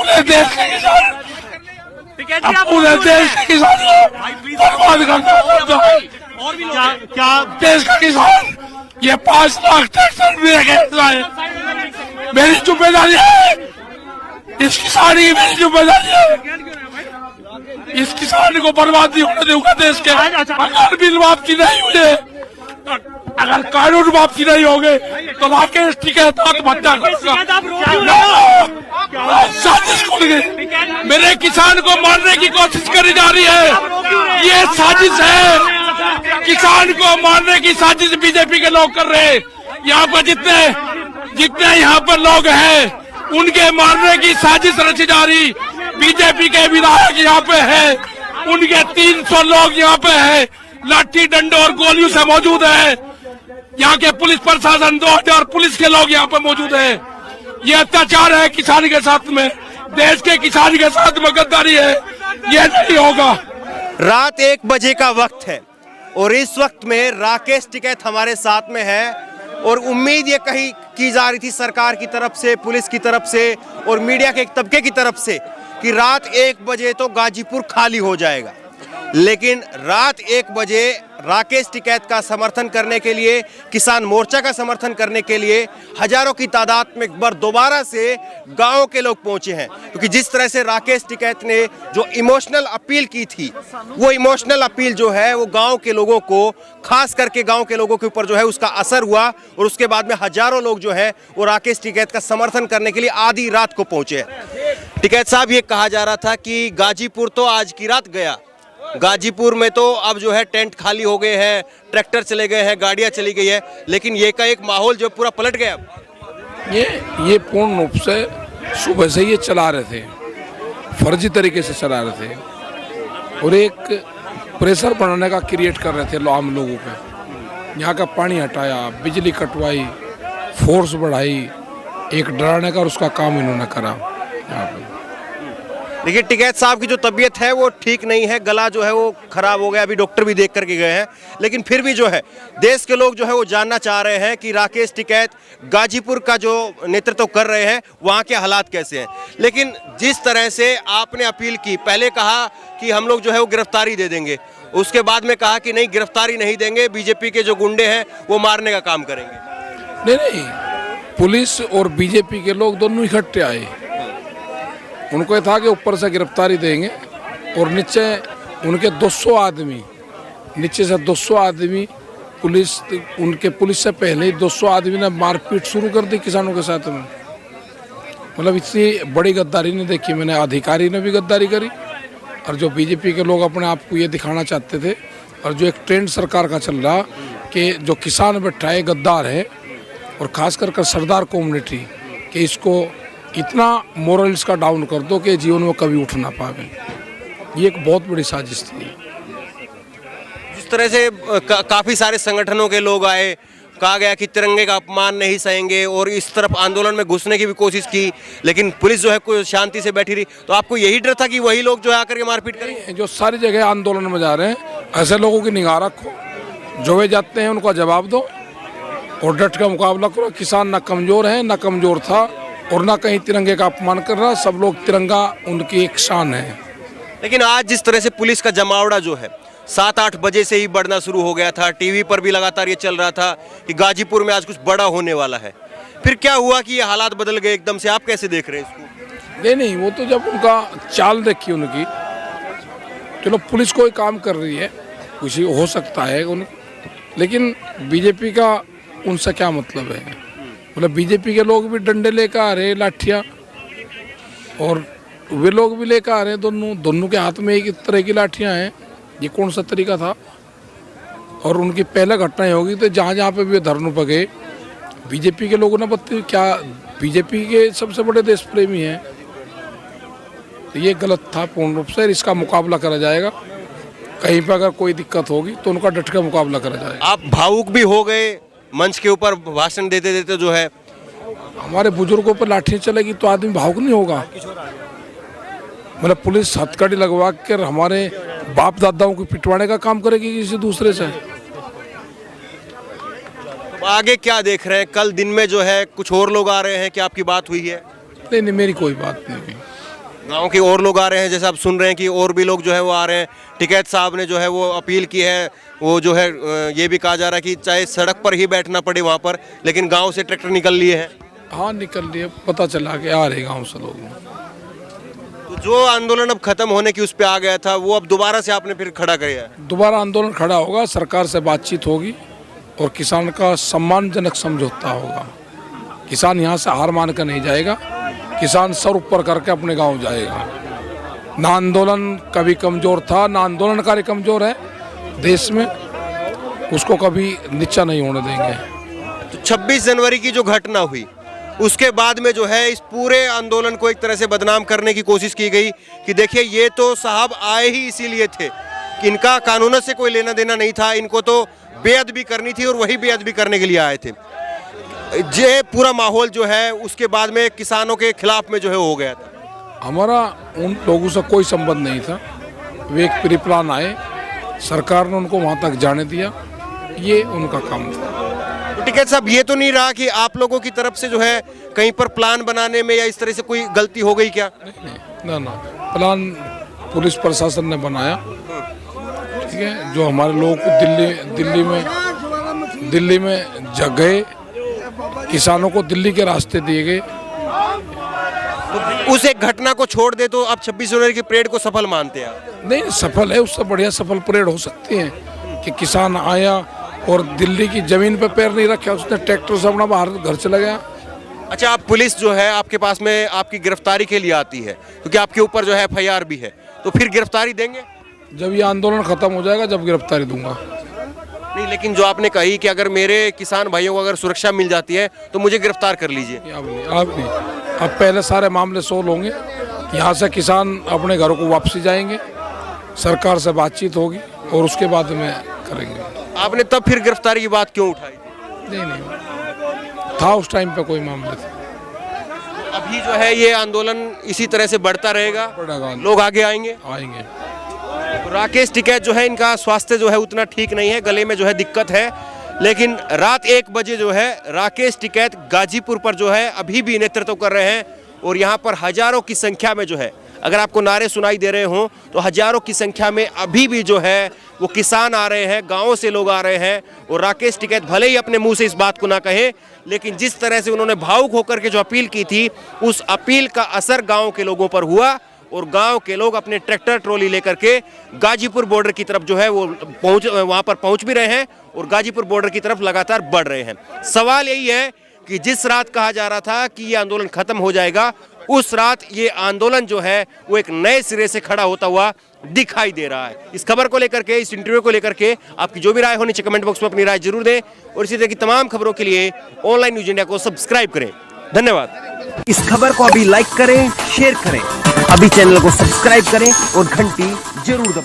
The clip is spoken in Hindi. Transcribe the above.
पूरे देश के किसान, पूरे देश के किसान बर्बाद करना क्या देश का किसान ये 5 लाख ट्रैक्टर भी रखे। मेरी जिम्मेदारी है, इस किसान की मेरी जिम्मेदारी है, इस किसान को बर्बाद नहीं होने दूंगा देश के। अगर बिल वापसी नहीं हुए, अगर कानून वापसी नहीं होंगे तो राकेश टिकैत आत्महत्या करूंगा। साजिश खुल गई, मेरे किसान को मारने की कोशिश करी जा रही है, ये साजिश है। किसान को मारने की साजिश बीजेपी के लोग कर रहे हैं। यहाँ पर जितने यहाँ पर लोग हैं उनके मारने की साजिश रची जा रही। बीजेपी के विधायक यहाँ पे है, उनके 300 लोग यहाँ पे है, लाठी डंडों और गोलियों से मौजूद है। यहाँ के पुलिस प्रशासन 2000 पुलिस के लोग यहाँ पे मौजूद है। ये अत्याचार है किसान के साथ में, देश के किसान के साथ में गद्दारी है, ये नहीं होगा। रात 1 बजे का वक्त है और इस वक्त में राकेश टिकैत हमारे साथ में है और उम्मीद ये कही की जा रही थी सरकार की तरफ से, पुलिस की तरफ से और मीडिया के एक तबके की तरफ से कि रात 1 बजे तो गाजीपुर खाली हो जाएगा। लेकिन रात 1 बजे राकेश टिकैत का समर्थन करने के लिए, किसान मोर्चा का समर्थन करने के लिए हजारों की तादाद में एक बार दोबारा से गांव के लोग पहुंचे हैं। क्योंकि जिस तरह से राकेश टिकैत ने जो इमोशनल अपील की थी, वो इमोशनल अपील जो है वो गांव के लोगों को, खास करके गांव के लोगों के ऊपर जो है उसका असर हुआ और उसके बाद में हजारों लोग जो है वो राकेश टिकैत का समर्थन करने के लिए आधी रात को पहुंचे हैं। टिकैत साहब, ये कहा जा रहा था कि गाजीपुर तो आज की रात गया, गाजीपुर में तो अब जो है टेंट खाली हो गए हैं, ट्रैक्टर चले गए हैं, गाड़ियां चली गई है, लेकिन ये का एक माहौल जो पूरा पलट गया। ये पूर्ण रूप से सुबह से ये चला रहे थे, फर्जी तरीके से चला रहे थे और एक प्रेशर बनाने का क्रिएट कर रहे थे आम लोगों पे। यहाँ का पानी हटाया, बिजली कटवाई, फोर्स बढ़ाई, एक डराने का उसका काम इन्होंने करा। यहाँ पे देखिए, टिकैत साहब की जो तबीयत है वो ठीक नहीं है, गला जो है वो खराब हो गया, अभी डॉक्टर भी देख करके गए हैं। लेकिन फिर भी जो है देश के लोग जो है वो जानना चाह रहे हैं कि राकेश टिकैत गाजीपुर का जो नेतृत्व कर रहे हैं वहाँ के हालात कैसे हैं। लेकिन जिस तरह से आपने अपील की, पहले कहा कि हम लोग जो है वो गिरफ्तारी दे देंगे, उसके बाद में कहा कि नहीं गिरफ्तारी नहीं देंगे, बीजेपी के जो गुंडे हैं वो मारने का काम करेंगे। नहीं, पुलिस और बीजेपी के लोग दोनों इकट्ठे आए। उनको ये था कि ऊपर से गिरफ्तारी देंगे और नीचे उनके 200 आदमी, नीचे से 200 आदमी पुलिस से पहले ही 200 आदमी ने मारपीट शुरू कर दी किसानों के साथ में। मतलब इतनी बड़ी गद्दारी नहीं देखी मैंने। अधिकारी ने भी गद्दारी करी और जो बीजेपी के लोग अपने आप को ये दिखाना चाहते थे और जो एक ट्रेंड सरकार का चल रहा कि जो किसान बैठा है गद्दार है और खास कर सरदार कम्युनिटी कि इसको इतना मोरल्स का डाउन कर दो कि जीवन में कभी उठ ना पावे। ये एक बहुत बड़ी साजिश थी। जिस तरह से काफ़ी सारे संगठनों के लोग आए, कहा गया कि तिरंगे का अपमान नहीं सहेंगे और इस तरफ आंदोलन में घुसने की भी कोशिश की, लेकिन पुलिस जो है कोई शांति से बैठी रही। तो आपको यही डर था कि वही लोग जो है आकर के मारपीट करेंगे? जो सारी जगह आंदोलन में जा रहे हैं, ऐसे लोगों की निगाह रखो, जो वे जाते हैं उनका जवाब दो और डट का मुकाबला करो। किसान ना कमज़ोर है, ना कमज़ोर था और ना कहीं तिरंगे का अपमान कर रहा। सब लोग, तिरंगा उनकी एक शान है। लेकिन आज जिस तरह से पुलिस का जमावड़ा जो है 7-8 बजे से ही बढ़ना शुरू हो गया था, टीवी पर भी लगातार ये चल रहा था कि गाजीपुर में आज कुछ बड़ा होने वाला है, फिर क्या हुआ कि ये हालात बदल गए एकदम से? आप कैसे देख रहे हैं इसको? नहीं, वो तो जब उनका चाल देखी उनकी, चलो पुलिस कोई काम कर रही है, कुछ हो सकता है लेकिन बीजेपी का उनसे क्या मतलब है? मतलब बीजेपी के लोग भी डंडे लेकर आ रहे, लाठियाँ, और वे लोग भी लेकर आ रहे हैं। दोनों के हाथ में एक तरह की लाठियाँ हैं। ये कौन सा तरीका था? और उनकी पहले घटनाएं होगी तो जहाँ जहाँ पे भी धरनों पर गए, बीजेपी के लोगों ने बताया क्या बीजेपी के सबसे बड़े देश प्रेमी हैं। तो ये गलत था पूर्ण रूप से। इसका मुकाबला करा जाएगा। कहीं पर अगर कोई दिक्कत होगी तो उनका डट कर मुकाबला करा जाएगा। आप भावुक भी हो गए मंच के ऊपर भाषण देते देते। जो है हमारे बुजुर्गों पर लाठी चलेगी तो आदमी भावुक नहीं होगा? मतलब पुलिस हथकड़ी लगवा कर हमारे बाप दादाओं को पिटवाने का काम करेगी किसी दूसरे से? तो आगे क्या देख रहे हैं? कल दिन में जो है कुछ और लोग आ रहे हैं, क्या आपकी बात हुई है? नहीं, मेरी कोई बात नहीं हुई। गांव के और लोग आ रहे हैं, जैसे आप सुन रहे हैं कि और भी लोग जो है वो आ रहे हैं। टिकैत साहब ने जो है वो अपील की है, वो जो है ये भी कहा जा रहा है कि चाहे सड़क पर ही बैठना पड़े वहाँ पर, लेकिन गांव से ट्रैक्टर निकल लिए हैं। हाँ निकल लिए, पता चला कि आ रहे गांव से लोग। तो जो आंदोलन अब खत्म होने की उस पे आ गया था, वो अब दोबारा से आपने फिर खड़ा किया है। दोबारा आंदोलन खड़ा होगा, सरकार से बातचीत होगी और किसान का सम्मानजनक समझौता होगा। किसान यहाँ से हार मान कर नहीं जाएगा, किसान सर ऊपर करके अपने गांव जाएगा। ना आंदोलन कभी कमजोर था, ना आंदोलनकारी कमजोर है देश में, उसको कभी नीचा नहीं होने देंगे। तो 26 जनवरी की जो घटना हुई उसके बाद में जो है इस पूरे आंदोलन को एक तरह से बदनाम करने की कोशिश की गई कि देखिए ये तो साहब आए ही इसीलिए थे कि इनका कानून से कोई लेना देना नहीं था, इनको तो बेअदबी करनी थी और वही बेअदबी करने के लिए आए थे। ये पूरा माहौल जो है उसके बाद में किसानों के खिलाफ में जो है हो गया था। हमारा उन लोगों से कोई संबंध नहीं था, वे एक प्री प्लान आए, सरकार ने उनको वहाँ तक जाने दिया, ये उनका काम था। तो टिकैत साहब, ये तो नहीं रहा कि आप लोगों की तरफ से जो है कहीं पर प्लान बनाने में या इस तरह से कोई गलती हो गई क्या? नहीं, ना प्लान पुलिस प्रशासन ने बनाया, ठीक है। जो हमारे लोगों को दिल्ली में जगह, किसानों को दिल्ली के रास्ते दिए गए। तो उस एक घटना को छोड़ दे तो आप 26 जनवरी की परेड को सफल मानते हैं? नहीं, सफल है, उससे बढ़िया सफल परेड हो सकती है कि किसान आया और दिल्ली की जमीन पे पैर नहीं रखा, उसने ट्रैक्टर से अपना बाहर घर चला गया। अच्छा, आप पुलिस जो है आपके पास में आपकी गिरफ्तारी के लिए आती है क्योंकि आपके ऊपर जो है FIR भी है, तो फिर गिरफ्तारी देंगे? जब ये आंदोलन खत्म हो जाएगा जब गिरफ्तारी दूंगा। नहीं, लेकिन जो आपने कही कि अगर मेरे किसान भाइयों को अगर सुरक्षा मिल जाती है तो मुझे गिरफ्तार कर लीजिए। अब नहीं, अब पहले सारे मामले सोल्व होंगे, यहाँ से किसान अपने घरों को वापसी जाएंगे, सरकार से बातचीत होगी और उसके बाद में करेंगे। आपने तब फिर गिरफ्तारी की बात क्यों उठाई? नहीं, था उस टाइम पे कोई मामले थे। अभी जो है ये आंदोलन इसी तरह से बढ़ता रहेगा, लोग आगे आएंगे। राकेश टिकैत जो है इनका स्वास्थ्य जो है उतना ठीक नहीं है, गले में जो है दिक्कत है, लेकिन रात 1 बजे जो है राकेश टिकैत गाजीपुर पर जो है अभी भी नेतृत्व कर रहे हैं और यहाँ पर हजारों की संख्या में जो है, अगर आपको नारे सुनाई दे रहे हों तो हजारों की संख्या में अभी भी जो है वो किसान आ रहे हैं, गाँव से लोग आ रहे हैं। और राकेश टिकैत भले ही अपने मुंह से इस बात को ना कहे, लेकिन जिस तरह से उन्होंने भावुक होकर के जो अपील की थी, उस अपील का असर गाँव के लोगों पर हुआ और गांव के लोग अपने ट्रैक्टर ट्रॉली लेकर के गाजीपुर बॉर्डर की तरफ जो है वो वहां पर पहुंच भी रहे हैं और गाजीपुर बॉर्डर की तरफ लगातार बढ़ रहे हैं। सवाल यही है कि जिस रात कहा जा रहा था कि ये आंदोलन खत्म हो जाएगा, उस रात ये आंदोलन जो है वो एक नए सिरे से खड़ा होता हुआ दिखाई दे रहा है। इस खबर को लेकर के, इस इंटरव्यू को लेकर के आपकी जो भी राय हो नीचे कमेंट बॉक्स में अपनी राय जरूर दें और इसी तरह की तमाम खबरों के लिए ऑनलाइन न्यूज इंडिया को सब्सक्राइब करें। धन्यवाद। इस खबर को अभी लाइक करें, शेयर करें, अभी चैनल को सब्सक्राइब करें और घंटी जरूर दबाएं।